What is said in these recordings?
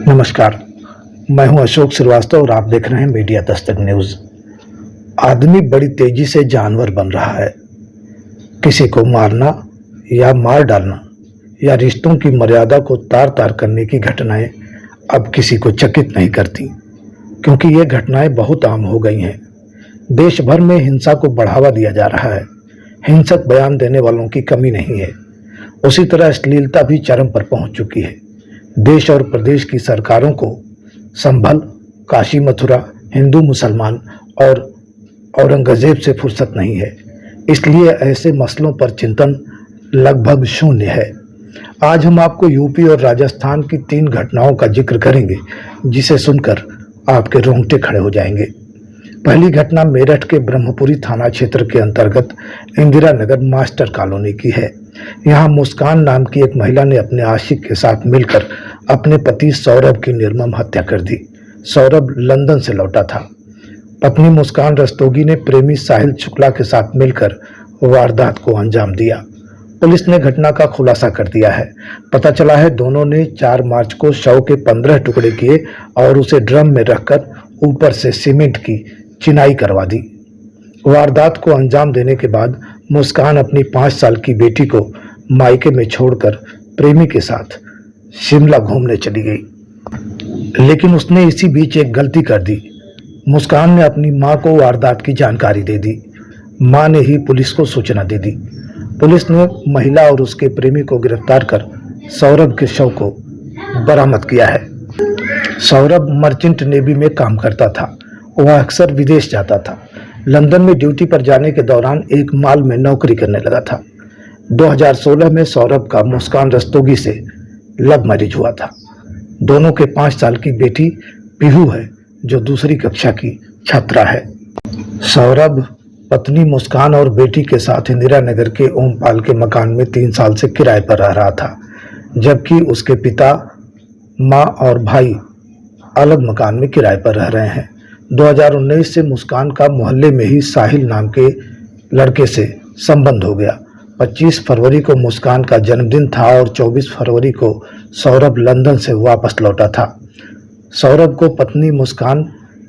नमस्कार, मैं हूं अशोक श्रीवास्तव और आप देख रहे हैं मीडिया दस्तक न्यूज। आदमी बड़ी तेजी से जानवर बन रहा है। किसी को मारना या मार डालना या रिश्तों की मर्यादा को तार तार करने की घटनाएं अब किसी को चकित नहीं करती, क्योंकि ये घटनाएं बहुत आम हो गई हैं। देश भर में हिंसा को बढ़ावा दिया जा रहा है। हिंसक बयान देने वालों की कमी नहीं है। उसी तरह अश्लीलता भी चरम पर पहुंच चुकी है। देश और प्रदेश की सरकारों को संभल, काशी मथुरा, हिंदू मुसलमान और औरंगजेब से फुर्सत नहीं है। इसलिए ऐसे मसलों पर चिंतन लगभग शून्य है। आज हम आपको यूपी और राजस्थान की 3 घटनाओं का जिक्र करेंगे, जिसे सुनकर आपके रोंगटे खड़े हो जाएंगे। पहली घटना मेरठ के ब्रह्मपुरी थाना क्षेत्र के अंतर्गत इंदिरा नगर मास्टर कॉलोनी की है। यहाँ मुस्कान नाम की एक महिला ने अपने आशिक के साथ मिलकर अपने पति सौरभ की निर्मम हत्या कर दी। सौरभ लंदन से लौटा था। पत्नी मुस्कान रस्तोगी ने प्रेमी साहिल शुक्ला के साथ मिलकर वारदात को अंजाम दिया। पुलिस ने घटना का खुलासा कर दिया है। पता चला है दोनों ने 4 मार्च को शव के 15 टुकड़े किए और उसे ड्रम में रखकर ऊपर से सीमेंट की चिनाई करवा दी। वारदात को अंजाम देने के बाद मुस्कान अपनी 5 साल की बेटी को मायके में छोड़कर प्रेमी के साथ शिमला घूमने चली गई। लेकिन उसने इसी बीच एक गलती कर दी। मुस्कान ने अपनी मां को वारदात की जानकारी दे दी। मां ने ही पुलिस को सूचना दे दी। पुलिस ने महिला और उसके प्रेमी को गिरफ्तार कर सौरभ के शव को बरामद किया है। सौरभ मर्चेंट नेवी में काम करता था। वह अक्सर विदेश जाता था। लंदन में ड्यूटी पर जाने के दौरान एक मॉल में नौकरी करने लगा था। 2016 में सौरभ का मुस्कान रस्तोगी से लव मैरिज हुआ था। दोनों के 5 साल की बेटी पीहू है, जो दूसरी कक्षा की छात्रा है। सौरभ पत्नी मुस्कान और बेटी के साथ इंदिरा नगर के ओमपाल के मकान में 3 साल से किराए पर रह रहा था, जबकि उसके पिता, माँ और भाई अलग मकान में किराए पर रह रहे हैं। 2019 से मुस्कान का मोहल्ले में ही साहिल नाम के लड़के से संबंध हो गया। 25 फरवरी को मुस्कान का जन्मदिन था और 24 फरवरी को सौरभ लंदन से वापस लौटा था। सौरभ को पत्नी मुस्कान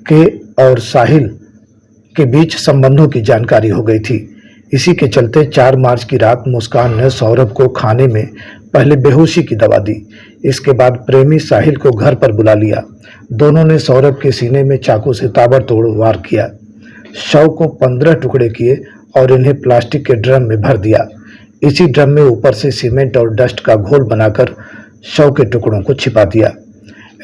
के और साहिल के बीच संबंधों की जानकारी हो गई थी। इसी के चलते 4 मार्च की रात मुस्कान ने सौरभ को खाने में पहले बेहोशी की दवा दी। इसके बाद प्रेमी साहिल को घर पर बुला लिया। दोनों ने सौरभ के सीने में चाकू से ताबड़तोड़ वार किया। शव को 15 टुकड़े किए और इन्हें प्लास्टिक के ड्रम में भर दिया। इसी ड्रम में ऊपर से सीमेंट और डस्ट का घोल बनाकर शव के टुकड़ों को छिपा दिया।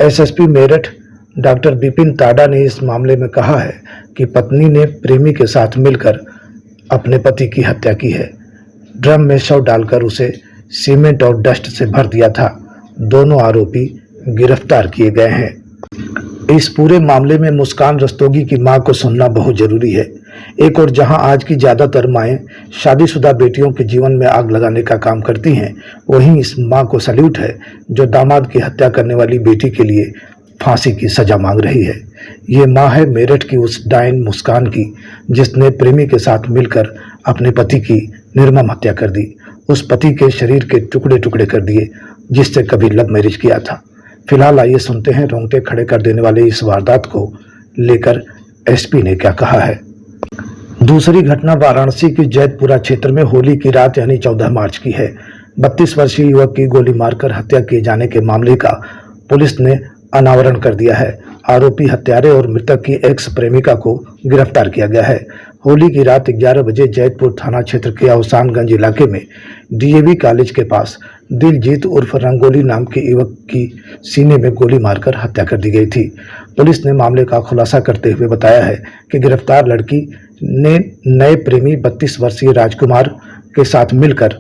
एसएसपी मेरठ डॉक्टर विपिन टाडा ने इस मामले में कहा है कि पत्नी ने प्रेमी के साथ मिलकर अपने पति की हत्या की है। ड्रम में शव डालकर उसे सीमेंट और डस्ट से भर दिया था। दोनों आरोपी गिरफ्तार किए गए हैं। इस पूरे मामले में मुस्कान रस्तोगी की मां को सुनना बहुत जरूरी है। एक और जहां आज की ज्यादातर माएं शादीशुदा बेटियों के जीवन में आग लगाने का काम करती हैं, वहीं इस मां को सैल्यूट है जो दामाद की हत्या करने वाली बेटी के लिए फांसी की सजा मांग रही है। ये मां है मेरठ की उस डायन मुस्कान की, जिसने प्रेमी के साथ मिलकर अपने पति की निर्मम हत्या कर दी। उस पति के शरीर के टुकड़े टुकड़े कर दिए, जिससे कभी लव मैरिज किया था। फिलहाल आइए सुनते हैं रोंगटे खड़े कर देने वाले इस वारदात को लेकर एसपी ने क्या कहा है। दूसरी घटना वाराणसी की जैतपुरा क्षेत्र में होली की रात यानी 14 मार्च की है। 32 वर्षीय युवक की गोली मारकर हत्या किए जाने के मामले का पुलिस ने अनावरण कर दिया है। आरोपी हत्यारे और मृतक की एक्स प्रेमिका को गिरफ्तार किया गया है। होली की रात 11 बजे जैतपुर थाना क्षेत्र के अवसानगंज इलाके में डीएवी कॉलेज के पास दिलजीत उर्फ रंगोली नाम के युवक की सीने में गोली मारकर हत्या कर दी गई थी। पुलिस ने मामले का खुलासा करते हुए बताया है कि गिरफ्तार लड़की ने नए प्रेमी 32 वर्षीय राजकुमार के साथ मिलकर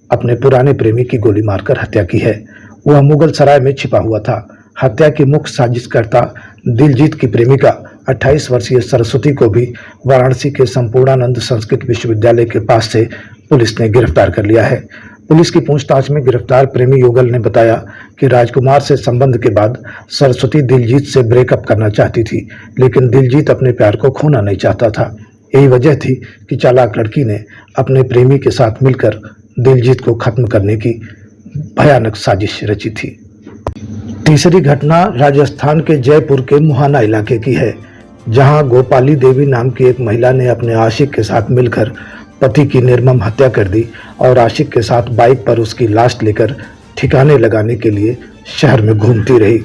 अपने पुराने प्रेमी की गोली मारकर हत्या की है। वह मुगल सराय में छिपा हुआ था। हत्या की मुख्य साजिशकर्ता दिलजीत की प्रेमिका 28 वर्षीय सरस्वती को भी वाराणसी के संपूर्णानंद संस्कृत विश्वविद्यालय के पास से पुलिस ने गिरफ्तार कर लिया है। पुलिस की पूछताछ में गिरफ्तार प्रेमी युगल ने बताया कि राजकुमार से संबंध के बाद सरस्वती दिलजीत से ब्रेकअप करना चाहती थी, लेकिन दिलजीत अपने प्यार को खोना नहीं चाहता था। यही वजह थी कि चालाक लड़की ने अपने प्रेमी के साथ मिलकर दिलजीत को खत्म करने की भयानक साजिश रची थी। तीसरी घटना राजस्थान के जयपुर के मुहाना इलाके की है, जहां गोपाली देवी नाम की एक महिला ने अपने आशिक के साथ मिलकर पति की निर्मम हत्या कर दी और आशिक के साथ बाइक पर उसकी लाश लेकर ठिकाने लगाने के लिए शहर में घूमती रही।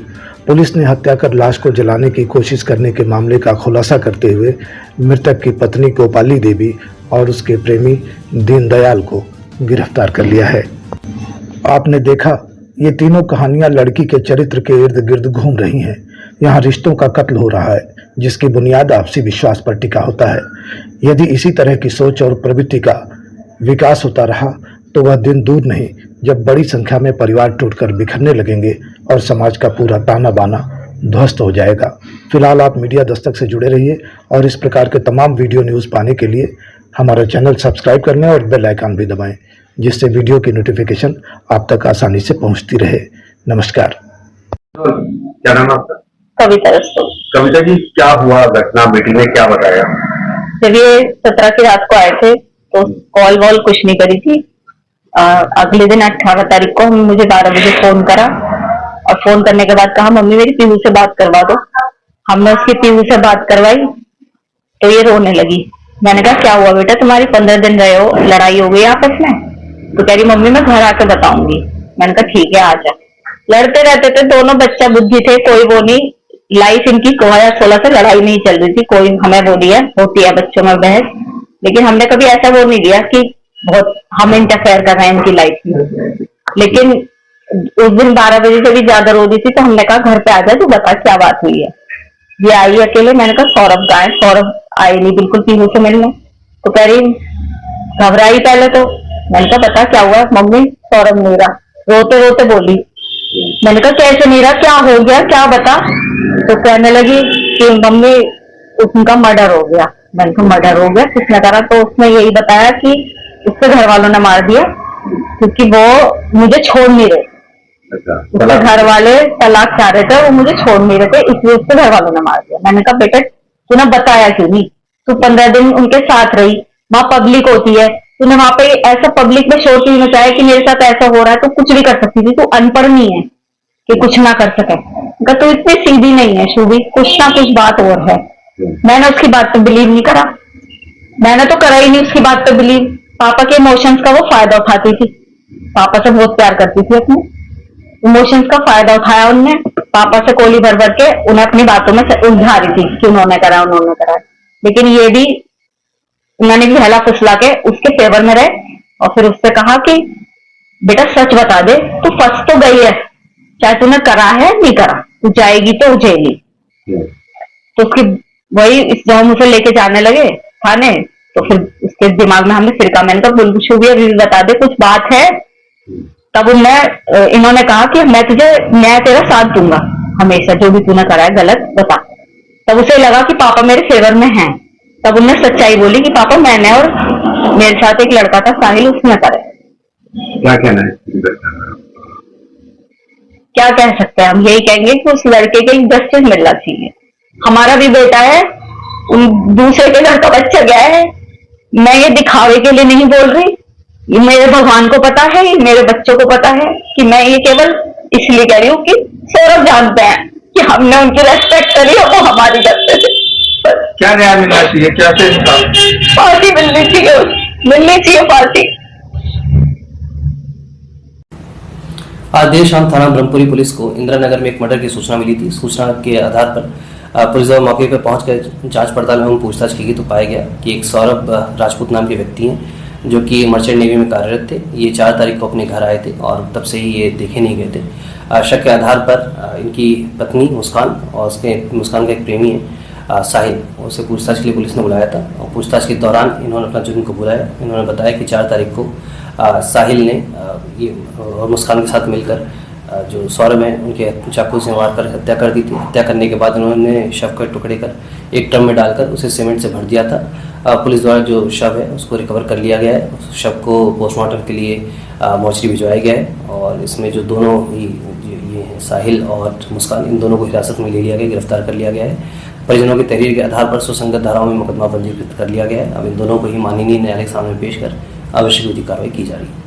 पुलिस ने हत्या कर लाश को जलाने की कोशिश करने के मामले का खुलासा करते हुए मृतक की पत्नी गोपाली देवी और उसके प्रेमी दीनदयाल को गिरफ्तार कर लिया है। आपने देखा, ये तीनों कहानियां लड़की के चरित्र के इर्द गिर्द घूम रही हैं। यहाँ रिश्तों का कत्ल हो रहा है, जिसकी बुनियाद आपसी विश्वास पर टिका होता है। यदि इसी तरह की सोच और प्रवृत्ति का विकास होता रहा तो वह दिन दूर नहीं जब बड़ी संख्या में परिवार टूटकर बिखरने लगेंगे और समाज का पूरा ताना बाना ध्वस्त हो जाएगा। फिलहाल आप मीडिया दस्तक से जुड़े रहिए और इस प्रकार के तमाम वीडियो न्यूज़ पाने के लिए हमारा चैनल सब्सक्राइब कर लें और बेल आइकन भी दबाएं, जिससे वीडियो की नोटिफिकेशन आप तक आसानी से पहुंचती रहे। नमस्कार। क्या नाम है आपका? कविता रस्तोगी। कविता जी, क्या हुआ घटना? बेटी ने क्या बताया? जब ये 17 की रात को आए थे तो कॉल वॉल कुछ नहीं करी थी। अगले दिन 18 तारीख को मुझे 12 बजे फोन करा और फोन करने के बाद कहा मम्मी मेरी पीहू से बात करवा दो। हमने उसकी पीहू से बात करवाई तो ये रोने लगी। मैंने कहा क्या हुआ बेटा, तुम्हारी 15 दिन रहे हो, लड़ाई हो गई आपस में? तो कह रही मम्मी मैं घर आके बताऊंगी। मैंने कहा ठीक है आजा। लड़ते रहते थे दोनों, बच्चा बुद्धि थे, कोई वो नहीं। लाइफ इनकी 2016 से लड़ाई नहीं चल रही थी। कोई हमें वो दिया होती है बच्चों में बहस, लेकिन हमने कभी ऐसा वो नहीं दिया कि बहुत हम इंटरफेयर कर रहे हैं इनकी लाइफ में। लेकिन उस दिन 12 बजे से भी ज्यादा रो रही थी तो हमने कहा घर पे आ जा, तू बता क्या बात हुई है। ये आई अकेले। मैंने कहा सौरभ गाय, सौरभ आए नहीं बिल्कुल पीहू से मिलने। तो कह रही घबराई पहले तो। मैंने कहा बता क्या हुआ? मम्मी सौरभ नहीं रहा। रोते रोते बोली। मैंने कहा कैसे नहीं रहा, क्या हो गया, क्या बता। तो कहने लगी कि मम्मी उनका मर्डर हो गया। मैंने कहा मर्डर हो गया, किसने करा? तो उसने यही बताया कि उसके घर वालों ने मार दिया क्योंकि वो मुझे छोड़ नहीं रहे। उसके घर वाले तलाक चाह रहे थे, वो मुझे छोड़ नहीं रहे थे, इसलिए उसके घर वालों ने मार दिया। मैंने कहा बेटा तूने बताया क्यों नहीं? तू 15 दिन उनके साथ रही, वहां पब्लिक होती है, तूने वहां पे ऐसा पब्लिक में शोर क्यों मचाया कि मेरे साथ ऐसा हो रहा है? तो कुछ भी कर सकती थी, तू अनपढ़ नहीं है कि कुछ ना कर सके। तू इतनी सीधी नहीं है शुभी, कुछ ना कुछ बात और है। मैंने उसकी बात पे बिलीव नहीं करा। मैंने तो करा ही नहीं उसकी बात पे बिलीव। पापा के इमोशंस का वो फायदा उठाती थी। पापा से बहुत प्यार करती थी, अपने इमोशंस का फायदा उठाया उनने। पापा से कोली भर भर के उन्हें अपनी बातों में उलझा रही थी कि उन्होंने करा उन्होंने करा। लेकिन ये भी उन्होंने भी हला फुसला के उसके फेवर में रहे और फिर उससे कहा कि बेटा सच बता दे, तू फंस तो गई है, चाहे तूने करा है नहीं करा, तू जाएगी तो जेली। तो उसकी वही इस जब हम उसे लेके जाने लगे थाने तो फिर उसके दिमाग में हमने फिर कहा, मैंने कहा बुलबुशु भी अभी बता दे कुछ बात है। तब इन्होंने कहा कि मैं तेरा साथ दूंगा हमेशा, जो भी तूने करा है गलत बता। तब उसे लगा कि पापा मेरे फेवर में हैं। तब उन्हें सच्चाई बोली कि पापा मैंने और मेरे साथ एक लड़का था साहिल, उसने करे। क्या कहना है? क्या कह सकते हैं हम? यही कहेंगे कि उस लड़के के जस्टिस मिलना चाहिए। हमारा भी बेटा है, दूसरे के घर का बच्चा गया है। मैं ये दिखावे के लिए नहीं बोल रही, ये मेरे भगवान को पता है, मेरे बच्चों को पता है कि मैं ये केवल इसलिए कह रही हूँ कि सौरभ जानते हैं कि हमने उनकी रेस्पेक्ट करी और वो हमारी करते थे। क्या न्याय मिलना चाहिए? क्या से पार्टी मिलनी चाहिए पार्टी। आज देर शाम थाना ब्रह्मपुरी पुलिस को इंदिरा नगर में एक मर्डर की सूचना मिली थी। सूचना के आधार पर पुलिस दल मौके पर पहुंचकर जांच पड़ताल एवं पूछताछ की गई तो पाया गया कि एक सौरभ राजपूत नाम के व्यक्ति हैं जो कि मर्चेंट नेवी में कार्यरत थे। ये 4 तारीख को अपने घर आए थे और तब से ही ये देखे नहीं गए थे। शक के आधार पर इनकी पत्नी मुस्कान और मुस्कान का एक प्रेमी है साहिल, उसे पूछताछ के लिए पुलिस ने बुलाया था और पूछताछ के दौरान इन्होंने अपना जुर्म को बुलाया। इन्होंने बताया कि 4 तारीख को साहिल ने ये और मुस्कान के साथ मिलकर जो सौरभ है उनके चाकू से मार कर हत्या कर दी थी। हत्या करने के बाद उन्होंने शव के टुकड़े कर एक ड्रम में डालकर उसे सीमेंट से भर दिया था। पुलिस द्वारा जो शव है उसको रिकवर कर लिया गया है। उस शव को पोस्टमार्टम के लिए मोर्चरी भिजवाया गया है और इसमें जो दोनों ही ये हैं साहिल और मुस्कान, इन दोनों को हिरासत में ले लिया गया, गिरफ्तार कर लिया गया है। परिजनों की तहरीर के आधार पर सुसंगत धाराओं में मुकदमा पंजीकृत कर लिया गया है। अब इन दोनों को ही माननीय न्यायालय के सामने पेश कर आवश्यक विधिक कार्रवाई की जा रही है।